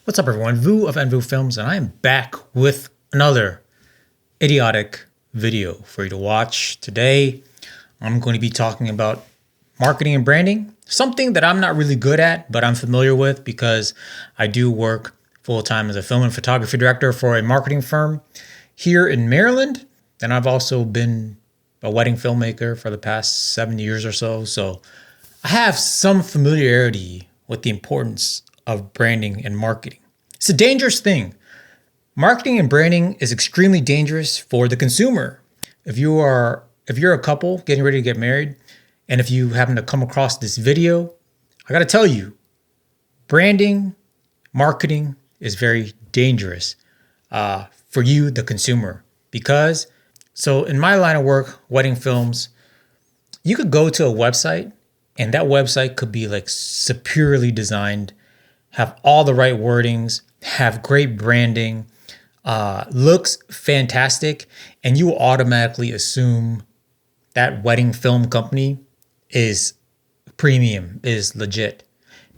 What's up, everyone? Vu of Envu Films, and I am back with another idiotic video for you to watch. Today, I'm going to be talking about marketing and branding, something that I'm not really good at, but I'm familiar with because I do work full-time as a film and photography director for a marketing firm here in Maryland. And I've also been a wedding filmmaker for the past 7 years or so. So I have some familiarity with the importance of branding and marketing. It's a dangerous thing. Marketing and branding is extremely dangerous for the consumer. If you're a couple getting ready to get married, and if you happen to come across this video, I gotta tell you, branding, marketing is very dangerous for you, the consumer. Because, so in my line of work, wedding films, you could go to a website and that website could be like superiorly designed, have all the right wordings, have great branding, looks fantastic, and you will automatically assume that wedding film company is premium, is legit.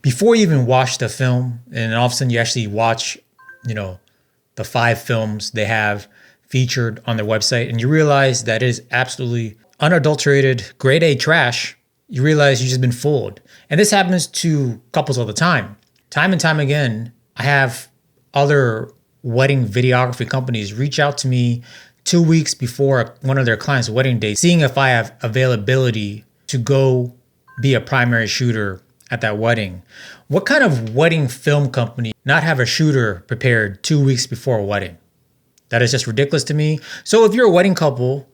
Before you even watch the film, and all of a sudden you actually watch, the 5 films they have featured on their website, and you realize that it is absolutely unadulterated, grade A trash, you realize you've just been fooled. And this happens to couples all the time. Time and time again, I have other wedding videography companies reach out to me 2 weeks before one of their clients' wedding day, seeing if I have availability to go be a primary shooter at that wedding. What kind of wedding film company not have a shooter prepared 2 weeks before a wedding? That is just ridiculous to me. So if you're a wedding couple,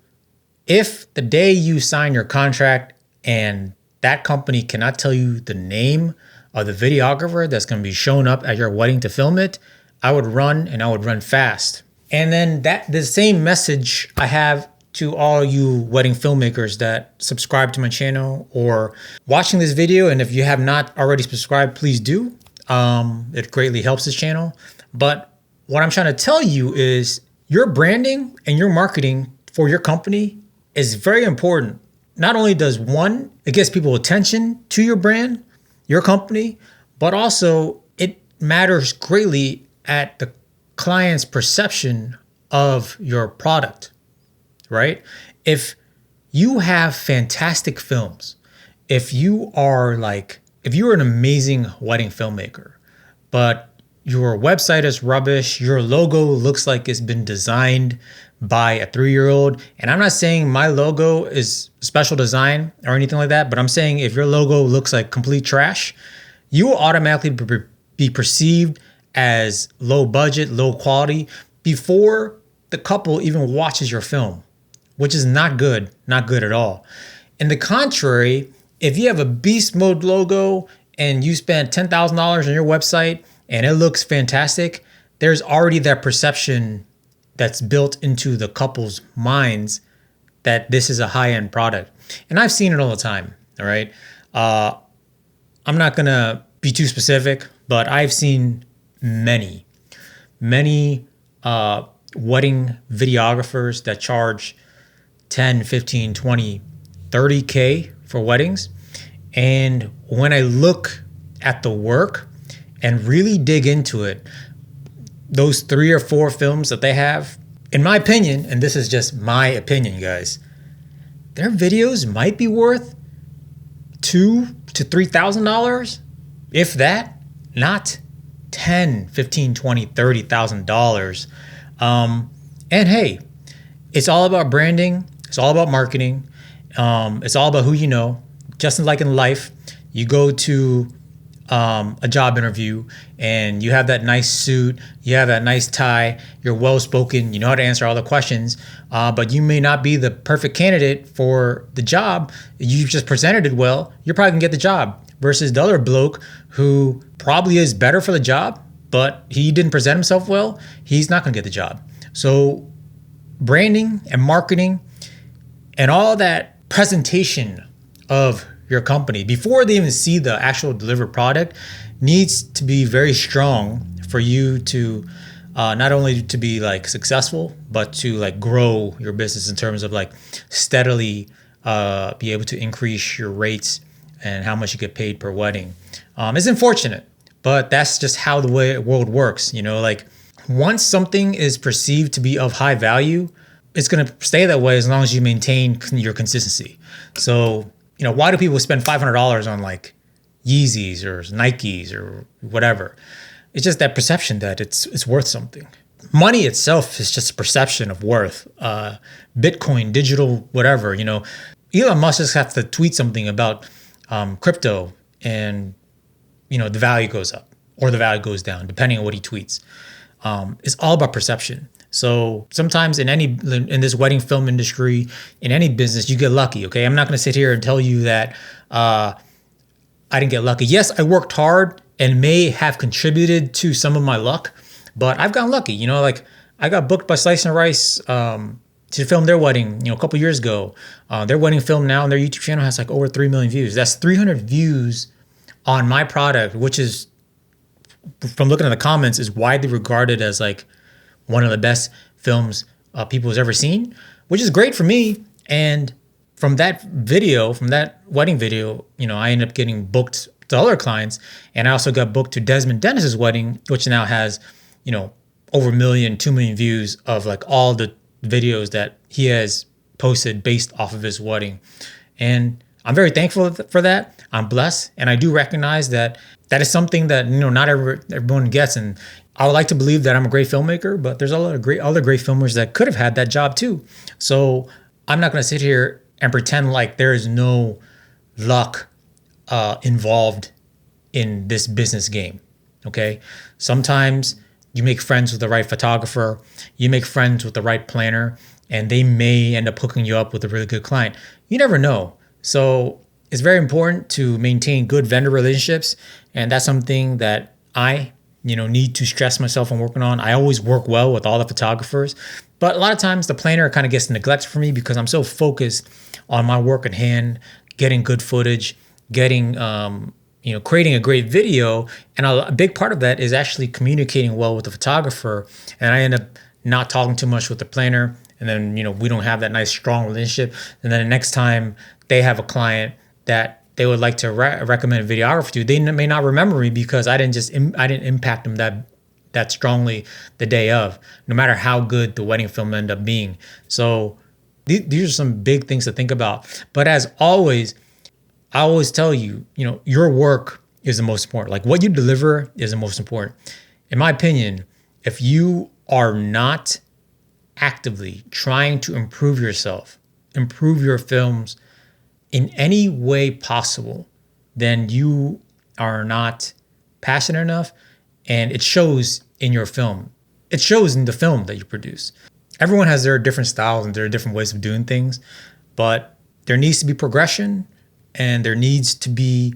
if the day you sign your contract and that company cannot tell you the name of the videographer that's going to be showing up at your wedding to film it, I would run, and I would run fast. And then the same message I have to all you wedding filmmakers that subscribe to my channel or watching this video. And if you have not already subscribed, please do. It greatly helps this channel. But what I'm trying to tell you is your branding and your marketing for your company is very important. Not only does one, it gets people attention to your brand, your company, but also it matters greatly at the client's perception of your product, right? If you have fantastic films, if you're an amazing wedding filmmaker, but your website is rubbish, your logo looks like it's been designed by a 3-year-old. And I'm not saying my logo is special design or anything like that, but I'm saying if your logo looks like complete trash, you will automatically be perceived as low budget, low quality before the couple even watches your film, which is not good at all. In the contrary, if you have a beast mode logo and you spend $10,000 on your website and it looks fantastic, there's already that perception that's built into the couple's minds that this is a high-end product. And I've seen it all the time, all right? I'm not gonna be too specific, but I've seen many wedding videographers that charge 10, 15, 20, 30K for weddings. And when I look at the work and really dig into it, those 3 or 4 films that they have, in my opinion, and this is just my opinion, guys, their videos might be worth $2,000 to $3,000, if that, not $10,000, $15,000, $20,000, $30,000. And hey, it's all about branding. It's all about marketing. It's all about who you know. Just like in life, you go to a job interview and you have that nice suit, you have that nice tie, you're well-spoken, you know how to answer all the questions, but you may not be the perfect candidate for the job. You just presented it well, you're probably gonna get the job, versus the other bloke who probably is better for the job, but he didn't present himself well, he's not gonna get the job. So branding and marketing and all that presentation of your company before they even see the actual delivered product needs to be very strong for you to not only to be like successful, but to like grow your business in terms of like steadily be able to increase your rates and how much you get paid per wedding. It's unfortunate, but that's just how the way the world works. Like once something is perceived to be of high value, it's going to stay that way as long as you maintain your consistency. So, why do people spend $500 on like Yeezys or Nikes or whatever? It's just that perception that it's worth something. Money itself is just a perception of worth. Bitcoin, digital, whatever. Elon Musk just has to tweet something about crypto, and the value goes up or the value goes down depending on what he tweets. It's all about perception. So sometimes in this wedding film industry, in any business, you get lucky. Okay, I'm not going to sit here and tell you that I didn't get lucky. Yes, I worked hard and may have contributed to some of my luck, but I've gotten lucky. Like I got booked by Slice and Rice to film their wedding, a couple years ago. Their wedding film now on their YouTube channel has like over 3 million views. That's 300 views on my product, which is, from looking at the comments, is widely regarded as like one of the best films people has ever seen, which is great for me. And from that wedding video, I ended up getting booked to other clients, and I also got booked to Desmond Dennis's wedding, which now has, over 1 million, 2 million views of like all the videos that he has posted based off of his wedding. And I'm very thankful for that. I'm blessed, and I do recognize that is something that not everyone gets. And I would like to believe that I'm a great filmmaker, but there's a lot of other great filmmakers that could have had that job too. So I'm not going to sit here and pretend like there is no luck involved in this business game. Okay, sometimes you make friends with the right photographer, you make friends with the right planner, and they may end up hooking you up with a really good client. You never know. So it's very important to maintain good vendor relationships, and that's something that I need to stress myself on working on. I always work well with all the photographers, but a lot of times the planner kind of gets neglected for me because I'm so focused on my work at hand, getting good footage, getting creating a great video. And a big part of that is actually communicating well with the photographer. And I end up not talking too much with the planner. And then, we don't have that nice, strong relationship. And then the next time they have a client that they would like to recommend a videographer to, they may not remember me because I didn't impact them that strongly the day of, no matter how good the wedding film ended up being. So these are some big things to think about. But as always, I always tell you, your work is the most important. Like what you deliver is the most important. In my opinion, if you are not actively trying to improve yourself, improve your films in any way possible, then you are not passionate enough, and it shows in your film. It shows in the film that you produce. Everyone has their different styles and their different ways of doing things, but there needs to be progression and there needs to be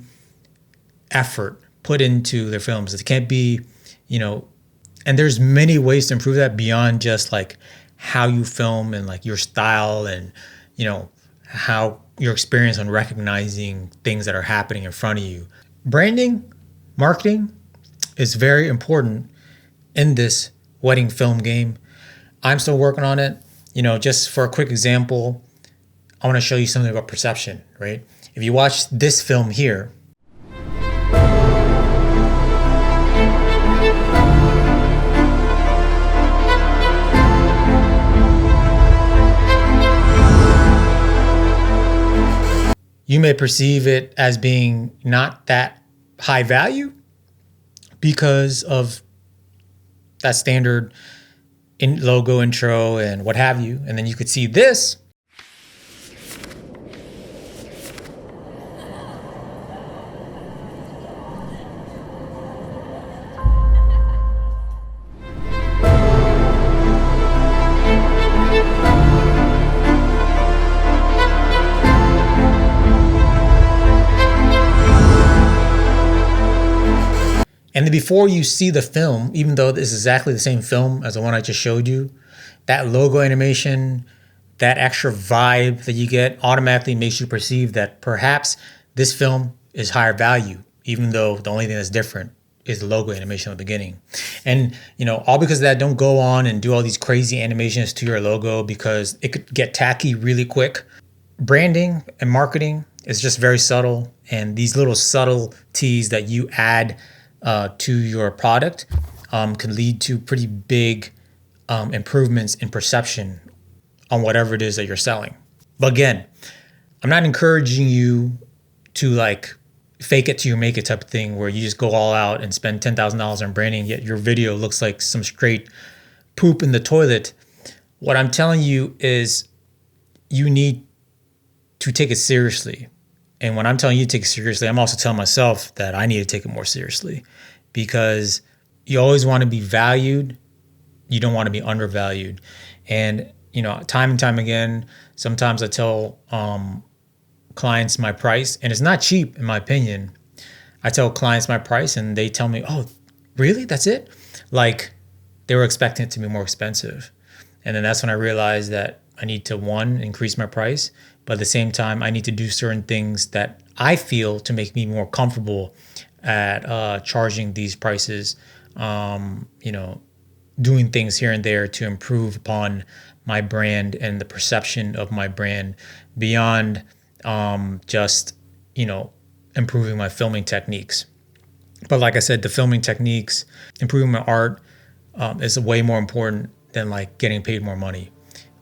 effort put into their films. It can't be, and there's many ways to improve that beyond just like how you film and like your style and, how your experience on recognizing things that are happening in front of you. Branding, marketing is very important in this wedding film game. I'm still working on it. Just for a quick example, I want to show you something about perception, right? If you watch this film here, you may perceive it as being not that high value because of that standard logo intro and what have you. And then you could see this. And then before you see the film, even though this is exactly the same film as the one I just showed you, that logo animation, that extra vibe that you get automatically makes you perceive that perhaps this film is higher value, even though the only thing that's different is the logo animation at the beginning. And, all because of that, don't go on and do all these crazy animations to your logo because it could get tacky really quick. Branding and marketing is just very subtle. And these little subtleties that you add to your product can lead to pretty big improvements in perception on whatever it is that you're selling. But again, I'm not encouraging you to like fake it till you make it type of thing where you just go all out and spend $10,000 on branding, yet your video looks like some straight poop in the toilet. What I'm telling you is you need to take it seriously. And when I'm telling you to take it seriously, I'm also telling myself that I need to take it more seriously, because you always want to be valued. You don't want to be undervalued. And, you know, time and time again, sometimes I tell clients my price, and it's not cheap in my opinion. I tell clients my price and they tell me, oh, really? That's it? Like they were expecting it to be more expensive. And then that's when I realized that I need to, one, increase my price, but at the same time, I need to do certain things that I feel to make me more comfortable at charging these prices, you know, doing things here and there to improve upon my brand and the perception of my brand beyond just, you know, improving my filming techniques. But like I said, the filming techniques, improving my art is way more important than like getting paid more money,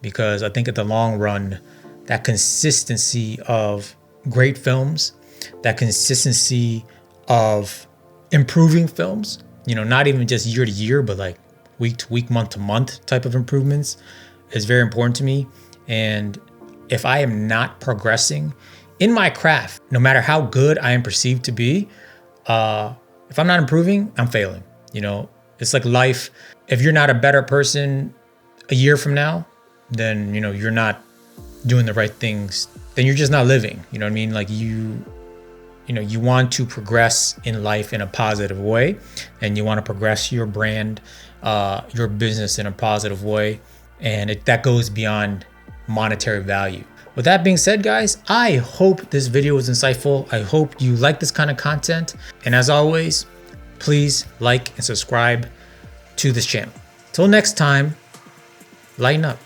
because I think at the long run, that consistency of great films, that consistency of improving films, you know, not even just year to year, but like week to week, month to month type of improvements is very important to me. And if I am not progressing in my craft, no matter how good I am perceived to be, if I'm not improving, I'm failing. You know, it's like life. If you're not a better person a year from now, then, you know, you're not doing the right things. Then you're just not living. You know what I mean? Like you know, you want to progress in life in a positive way, and you want to progress your brand, your business in a positive way. And that goes beyond monetary value. With that being said, guys, I hope this video was insightful. I hope you like this kind of content. And as always, please like and subscribe to this channel. Till next time, lighten up.